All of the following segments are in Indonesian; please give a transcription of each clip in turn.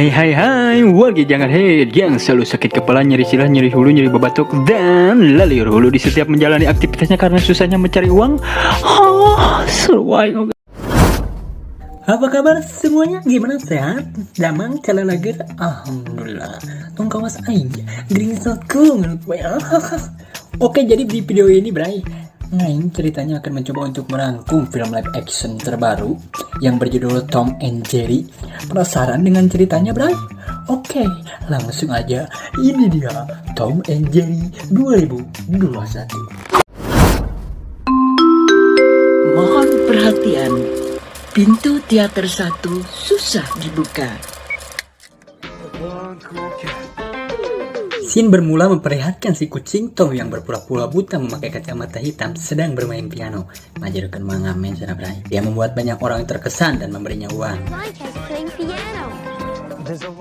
Hai, warga jangan head yang selalu sakit kepala, nyeri silah, nyeri hulu, nyeri babatuk, dan lalir hulu di setiap menjalani aktivitasnya karena susahnya mencari uang. Seruai. Apa kabar semuanya? Gimana, sehat? Damang kala lagi? Alhamdulillah. Tong kawas aing. Green salku menurut gue. Oke, jadi di video ini, Bray, Aing ceritanya akan mencoba untuk merangkum film live action terbaru yang berjudul Tom and Jerry. Penasaran dengan ceritanya, Bray? Oke, langsung aja. Ini dia Tom and Jerry 2021. Mohon perhatian, pintu teater 1 susah dibuka. Scene bermula memperlihatkan si kucing Tom yang berpura-pura buta memakai kacamata hitam sedang bermain piano. Majerkan mengamen sana, Bray. Dia membuat banyak orang terkesan dan memberinya uang.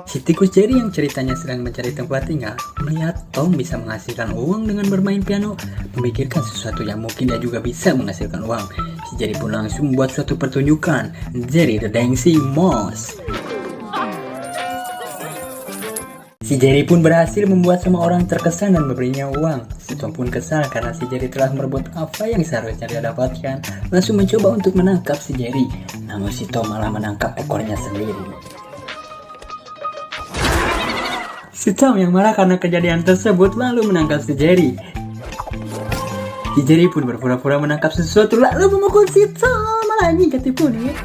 Si tikus Jerry yang ceritanya sedang mencari tempat tinggal, melihat Tom bisa menghasilkan uang dengan bermain piano, memikirkan sesuatu yang mungkin dia juga bisa menghasilkan uang. Si Jerry pun langsung membuat suatu pertunjukan, Jerry the Dancing Mouse. Si Jerry pun berhasil membuat semua orang terkesan dan memberinya uang. Si Tom pun kesal karena si Jerry telah merebut apa yang seharusnya dia dapatkan, langsung mencoba untuk menangkap si Jerry. Namun si Tom malah menangkap ekornya sendiri. Si Tom yang marah karena kejadian tersebut lalu menangkap si Jerry. Si Jerry pun berpura-pura menangkap sesuatu lalu memukul si Tom. Malah ini ketipu nih.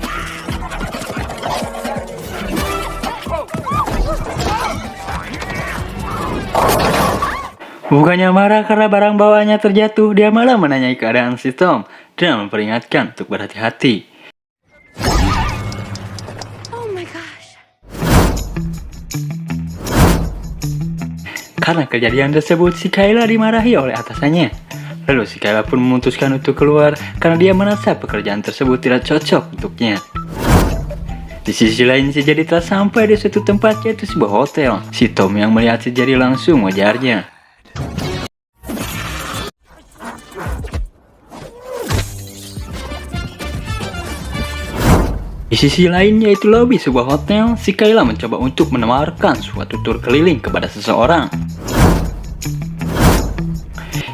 Bukannya marah karena barang bawaannya terjatuh, dia malah menanyai keadaan si Tom dan memperingatkan untuk berhati-hati. Oh my gosh. Karena kejadian tersebut, si Kayla dimarahi oleh atasannya. Lalu si Kayla pun memutuskan untuk keluar karena dia merasa pekerjaan tersebut tidak cocok untuknya. Di sisi lain, si Jerry telah sampai di suatu tempat, yaitu sebuah hotel. Si Tom yang melihat si Jerry langsung mengejarnya. Di sisi lain, yaitu lobi sebuah hotel, si Kayla mencoba untuk menawarkan suatu tur keliling kepada seseorang.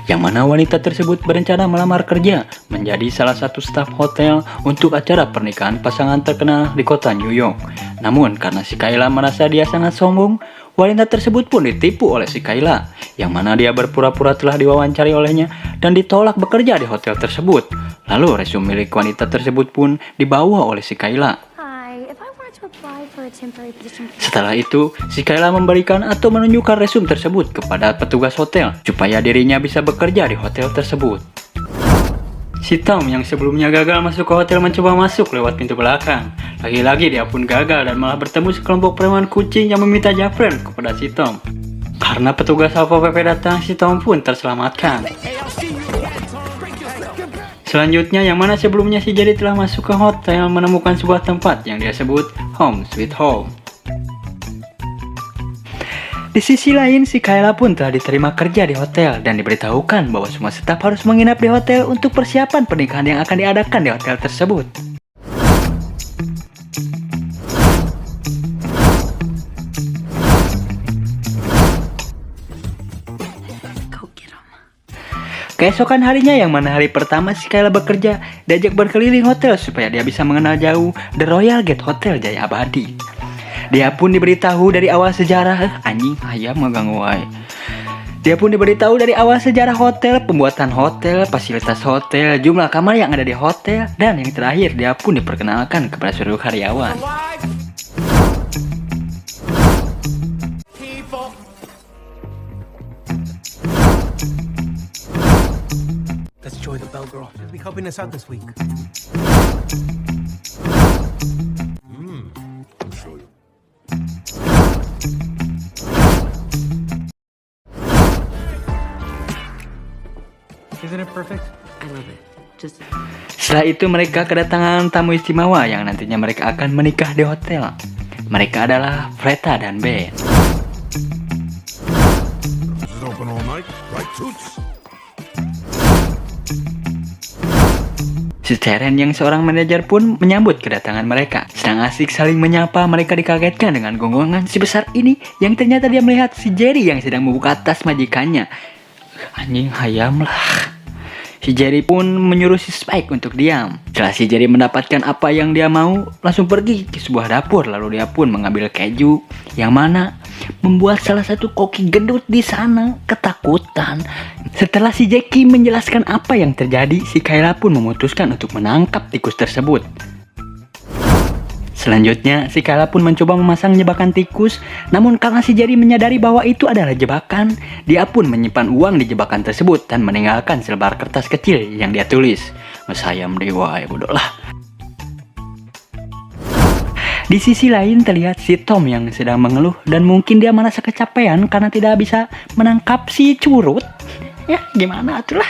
Yang mana wanita tersebut berencana melamar kerja menjadi salah satu staf hotel untuk acara pernikahan pasangan terkenal di kota New York. Namun karena si Kayla merasa dia sangat sombong, wanita tersebut pun ditipu oleh si Kayla, yang mana dia berpura-pura telah diwawancari olehnya dan ditolak bekerja di hotel tersebut. Lalu resume milik wanita tersebut pun dibawa oleh si Kayla. Setelah itu, si Kayla memberikan atau menunjukkan resume tersebut kepada petugas hotel supaya dirinya bisa bekerja di hotel tersebut. Si Tom yang sebelumnya gagal masuk ke hotel mencoba masuk lewat pintu belakang. Lagi-lagi dia pun gagal dan malah bertemu sekelompok preman kucing yang meminta japren kepada si Tom. Karena petugas Satpol PP datang, si Tom pun terselamatkan. Selanjutnya, yang mana sebelumnya si Jerry telah masuk ke hotel menemukan sebuah tempat yang dia sebut Home Sweet Home. Di sisi lain, si Kayla pun telah diterima kerja di hotel dan diberitahukan bahwa semua staf harus menginap di hotel untuk persiapan pernikahan yang akan diadakan di hotel tersebut. Keesokan harinya, yang mana hari pertama si Kayla bekerja, diajak berkeliling hotel supaya dia bisa mengenal jauh The Royal Gate Hotel Jaya Abadi. Dia pun diberitahu dari awal sejarah, anjing ayam ngeganggu wae. Dia pun diberitahu dari awal sejarah hotel, pembuatan hotel, fasilitas hotel, jumlah kamar yang ada di hotel, dan yang terakhir dia pun diperkenalkan kepada seluruh karyawan. Let's join the Bell Girl. She'll be helping us out this week. I'll show you. Isn't it perfect? I love it. Just Setelah itu mereka kedatangan tamu istimewa yang nantinya mereka akan menikah di hotel. Mereka adalah Freta dan Ben. Is it open all night? Right, Toots? Si Teren yang seorang manajer pun menyambut kedatangan mereka. Sedang asik saling menyapa, mereka dikagetkan dengan gonggongan si besar ini yang ternyata dia melihat si Jerry yang sedang membuka tas majikannya. Anjing hayam lah. Si Jerry pun menyuruh si Spike untuk diam. Setelah si Jerry mendapatkan apa yang dia mau, langsung pergi ke sebuah dapur. Lalu dia pun mengambil keju, yang mana membuat salah satu koki gendut di sana ketakutan. Setelah si Jackie menjelaskan apa yang terjadi, si Kayla pun memutuskan untuk menangkap tikus tersebut. Selanjutnya, si Kayla pun mencoba memasang jebakan tikus, namun karena si Jerry menyadari bahwa itu adalah jebakan, dia pun menyimpan uang di jebakan tersebut dan meninggalkan selebar kertas kecil yang dia tulis, "Mesayam dewa ya bodoh lah." Di sisi lain terlihat si Tom yang sedang mengeluh dan mungkin dia merasa kecapean karena tidak bisa menangkap si curut. Ya gimana atulah.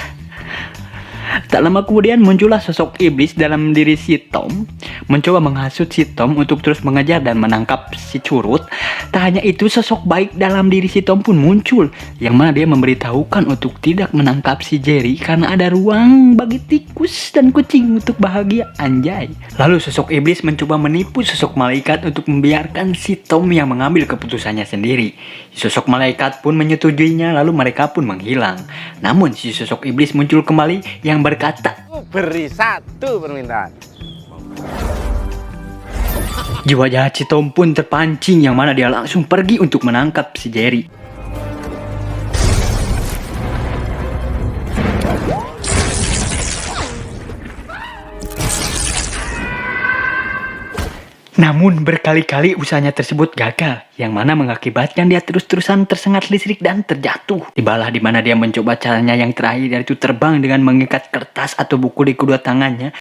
Tak lama kemudian muncullah sosok iblis dalam diri si Tom, mencoba menghasut si Tom untuk terus mengejar dan menangkap si curut. Tak hanya itu, sosok baik dalam diri si Tom pun muncul, yang mana dia memberitahukan untuk tidak menangkap si Jerry karena ada ruang bagi tikus dan kucing untuk bahagia, anjay. Lalu sosok iblis mencoba menipu sosok malaikat untuk membiarkan si Tom yang mengambil keputusannya sendiri. Sosok malaikat pun menyetujuinya, lalu mereka pun menghilang. Namun si sosok iblis muncul kembali yang berkata, "Beri satu permintaan." Jiwa jahat si Tom pun terpancing, yang mana dia langsung pergi untuk menangkap si Jerry. Namun berkali-kali usahanya tersebut gagal, yang mana mengakibatkan dia terus-terusan tersengat listrik dan terjatuh. Tibalah di mana dia mencoba caranya yang terakhir, yaitu terbang dengan mengikat kertas atau buku di kedua tangannya.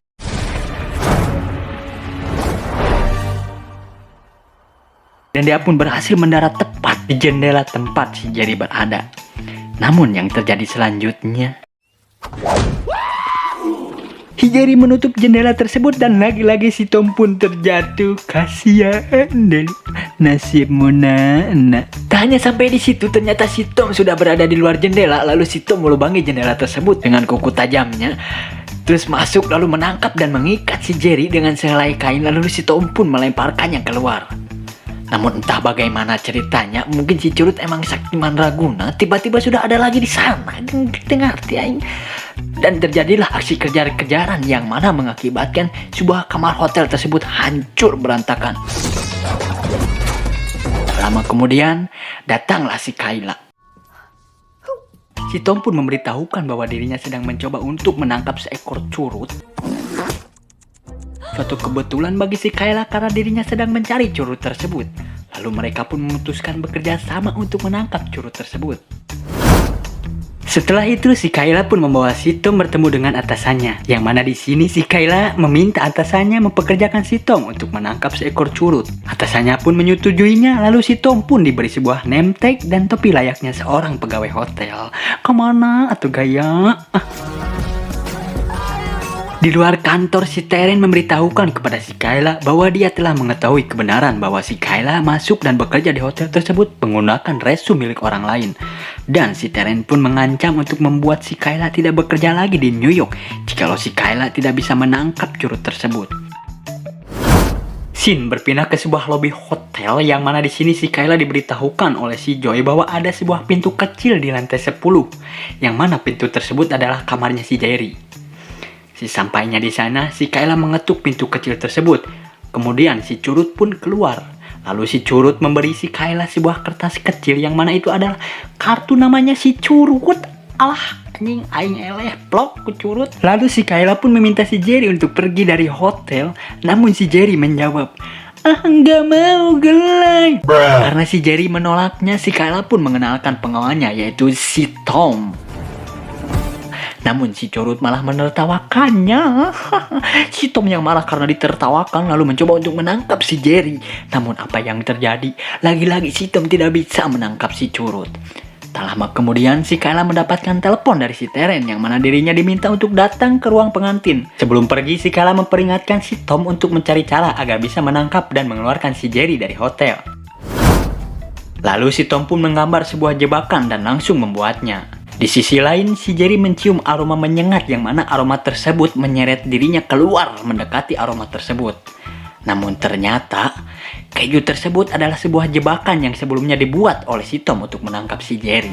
Dan dia pun berhasil mendarat tepat di jendela tempat si Jerry berada. Namun yang terjadi selanjutnya, si Jerry menutup jendela tersebut dan lagi-lagi si Tom pun terjatuh. Kasihan dan nasibmu nak. Tak hanya sampai di situ, ternyata si Tom sudah berada di luar jendela. Lalu si Tom melubangi jendela tersebut dengan kuku tajamnya, terus masuk lalu menangkap dan mengikat si Jerry dengan sehelai kain. Lalu si Tom pun melemparkannya keluar. Namun entah bagaimana ceritanya, mungkin si curut emang sakti mandraguna, tiba-tiba sudah ada lagi di sana. Dengar tiaing. Dan terjadilah aksi kejar-kejaran yang mana mengakibatkan sebuah kamar hotel tersebut hancur berantakan. Lama kemudian datanglah si Kayla. Si Tom pun memberitahukan bahwa dirinya sedang mencoba untuk menangkap seekor curut. Suatu kebetulan bagi si Kayla karena dirinya sedang mencari curut tersebut. Lalu mereka pun memutuskan bekerja sama untuk menangkap curut tersebut. Setelah itu si Kayla pun membawa si Tom bertemu dengan atasannya, yang mana di sini si Kayla meminta atasannya mempekerjakan si Tom untuk menangkap seekor curut. Atasannya pun menyetujuinya, lalu si Tom pun diberi sebuah name tag dan topi layaknya seorang pegawai hotel. Kemana atuh gaya? Di luar kantor, si Teren memberitahukan kepada si Kayla bahwa dia telah mengetahui kebenaran bahwa si Kayla masuk dan bekerja di hotel tersebut menggunakan resume milik orang lain. Dan si Teren pun mengancam untuk membuat si Kayla tidak bekerja lagi di New York jikalau si Kayla tidak bisa menangkap curut tersebut. Scene berpindah ke sebuah lobi hotel, yang mana di sini si Kayla diberitahukan oleh si Joy bahwa ada sebuah pintu kecil di lantai 10, yang mana pintu tersebut adalah kamarnya si Jerry. Sampainya di sana, si Kayla mengetuk pintu kecil tersebut. Kemudian si curut pun keluar. Lalu si curut memberi si Kayla sebuah kertas kecil, yang mana itu adalah kartu namanya si curut. Alah, anjing aing eleh plok ku curut. Lalu si Kayla pun meminta si Jerry untuk pergi dari hotel. Namun si Jerry menjawab, "Nggak mau gelai." Karena si Jerry menolaknya, si Kayla pun mengenalkan pengawalnya, yaitu si Tom. Namun si curut malah menertawakannya. Si Tom yang marah karena ditertawakan lalu mencoba untuk menangkap si Jerry. Namun apa yang terjadi? Lagi-lagi si Tom tidak bisa menangkap si curut. Tak lama kemudian si Kayla mendapatkan telepon dari si Teren, yang mana dirinya diminta untuk datang ke ruang pengantin. Sebelum pergi, si Kayla memperingatkan si Tom untuk mencari cara agar bisa menangkap dan mengeluarkan si Jerry dari hotel. Lalu si Tom pun menggambar sebuah jebakan dan langsung membuatnya. Di sisi lain, si Jerry mencium aroma menyengat yang mana aroma tersebut menyeret dirinya keluar mendekati aroma tersebut. Namun ternyata, keju tersebut adalah sebuah jebakan yang sebelumnya dibuat oleh si Tom untuk menangkap si Jerry.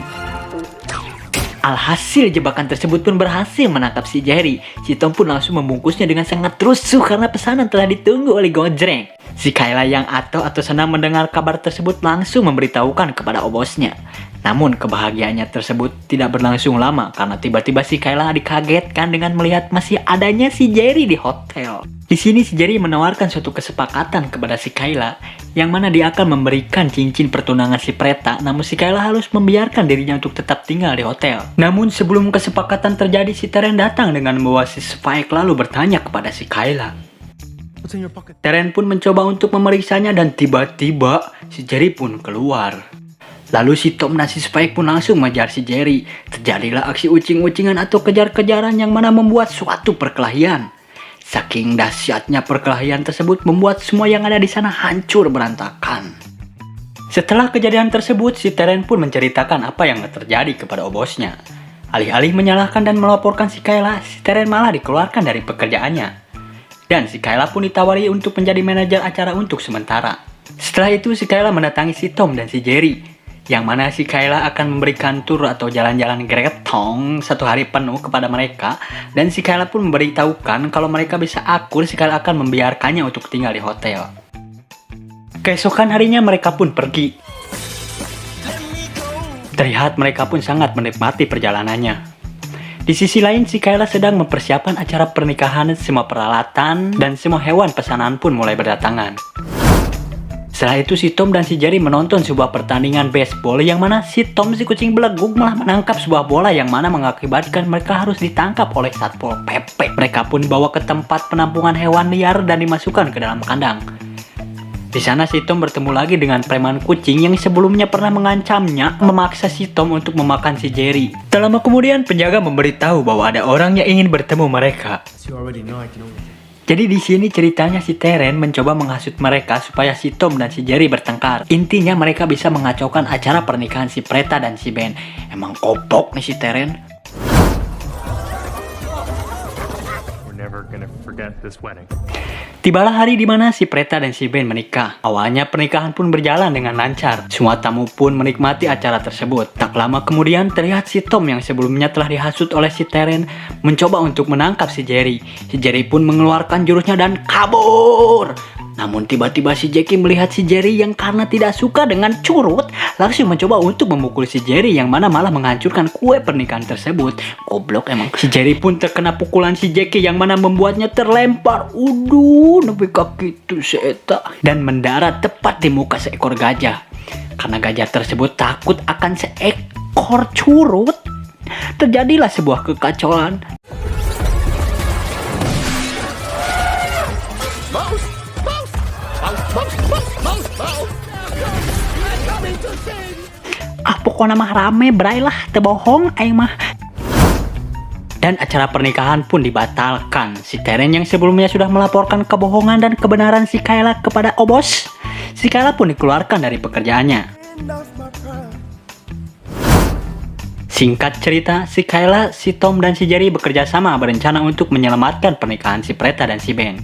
Alhasil jebakan tersebut pun berhasil menangkap si Jerry. Si Tom pun langsung membungkusnya dengan sangat rusuh karena pesanan telah ditunggu oleh Gojreng. Si Kayla yang atau senang mendengar kabar tersebut langsung memberitahukan kepada obosnya. Namun kebahagiaannya tersebut tidak berlangsung lama karena tiba-tiba si Kayla dikagetkan dengan melihat masih adanya si Jerry di hotel. Di sini si Jerry menawarkan suatu kesepakatan kepada si Kayla yang mana dia akan memberikan cincin pertunangan si Preta, namun si Kayla harus membiarkan dirinya untuk tetap tinggal di hotel. Namun sebelum kesepakatan terjadi, si Teren datang dengan membawa si Spike lalu bertanya kepada si Kayla. What's in your pocket? Teren pun mencoba untuk memeriksanya dan tiba-tiba si Jerry pun keluar. Lalu si Tom dan si Spike pun langsung mengejar si Jerry. Terjadilah aksi ucing-ucingan atau kejar-kejaran yang mana membuat suatu perkelahian. Saking dahsyatnya perkelahian tersebut membuat semua yang ada di sana hancur berantakan. Setelah kejadian tersebut, si Teren pun menceritakan apa yang terjadi kepada bosnya. Alih-alih menyalahkan dan melaporkan si Kayla, si Teren malah dikeluarkan dari pekerjaannya. Dan si Kayla pun ditawari untuk menjadi manajer acara untuk sementara. Setelah itu si Kayla mendatangi si Tom dan si Jerry, yang mana si Kayla akan memberikan tur atau jalan-jalan gretong 1 hari penuh kepada mereka. Dan si Kayla pun memberitahukan kalau mereka bisa akur, si Kayla akan membiarkannya untuk tinggal di hotel. Keesokan harinya mereka pun pergi. Terlihat mereka pun sangat menikmati perjalanannya. Di sisi lain, si Kayla sedang mempersiapkan acara pernikahan. Semua peralatan dan semua hewan pesanan pun mulai berdatangan. Setelah itu si Tom dan si Jerry menonton sebuah pertandingan baseball yang mana si Tom si kucing beleguk malah menangkap sebuah bola yang mana mengakibatkan mereka harus ditangkap oleh Satpol PP. Mereka pun dibawa ke tempat penampungan hewan liar dan dimasukkan ke dalam kandang. Di sana si Tom bertemu lagi dengan preman kucing yang sebelumnya pernah mengancamnya memaksa si Tom untuk memakan si Jerry. Tak lama kemudian penjaga memberitahu bahwa ada orang yang ingin bertemu mereka. As you already know, I can only... Jadi di sini ceritanya si Teren mencoba menghasut mereka supaya si Tom dan si Jerry bertengkar. Intinya mereka bisa mengacaukan acara pernikahan si Preta dan si Ben. Emang kopok nih si Teren. We're never gonna forget this wedding. Tibalah hari di mana si Preta dan si Ben menikah. Awalnya pernikahan pun berjalan dengan lancar. Semua tamu pun menikmati acara tersebut. Tak lama kemudian terlihat si Tom yang sebelumnya telah dihasut oleh si Teren mencoba untuk menangkap si Jerry. Si Jerry pun mengeluarkan jurusnya dan kabur. Namun tiba-tiba si Jackie melihat si Jerry yang karena tidak suka dengan curut langsung mencoba untuk memukul si Jerry yang mana malah menghancurkan kue pernikahan tersebut. Goblok emang. Si Jerry pun terkena pukulan si Jackie yang mana membuatnya terlempar nepi kaki itu seeta dan mendarat tepat di muka seekor gajah. Karena gajah tersebut takut akan seekor curut, terjadilah sebuah kekacauan. Pokoknya mah rame bray lah, tebohong aing mah. Dan acara pernikahan pun dibatalkan. Si Teren yang sebelumnya sudah melaporkan kebohongan dan kebenaran si Kayla kepada obos, si Kayla pun dikeluarkan dari pekerjaannya. Singkat cerita, si Kayla, si Tom dan si Jerry bekerja sama berencana untuk menyelamatkan pernikahan si Preta dan si Ben.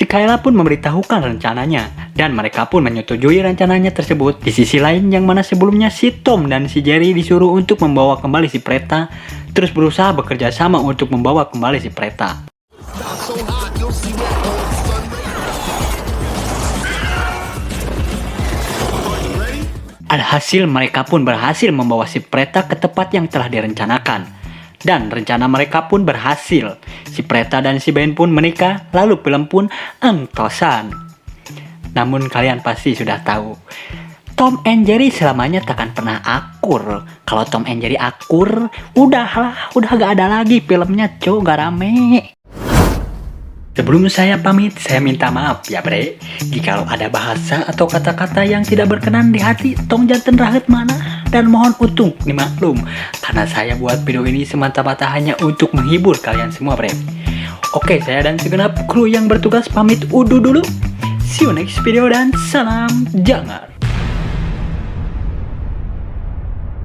Si Kayla pun memberitahukan rencananya dan mereka pun menyetujui rencananya tersebut. Di sisi lain yang mana sebelumnya si Tom dan si Jerry disuruh untuk membawa kembali si Preta, terus berusaha bekerja sama untuk membawa kembali si Preta. Alhasil mereka pun berhasil membawa si Preta ke tempat yang telah direncanakan. Dan rencana mereka pun berhasil. Si Preta dan si Ben pun menikah, lalu film pun entosan. Namun kalian pasti sudah tahu, Tom and Jerry selamanya takkan pernah akur. Kalau Tom and Jerry akur, udah gak ada lagi filmnya, gak rame. Sebelum saya pamit, saya minta maaf ya bre, jikalau ada bahasa atau kata-kata yang tidak berkenan di hati, tong janten rahet mana, dan mohon untung dimaklum, karena saya buat video ini semata-mata hanya untuk menghibur kalian semua bre. Oke, saya dan segenap kru yang bertugas pamit undur dulu. See you next video dan salam jangar.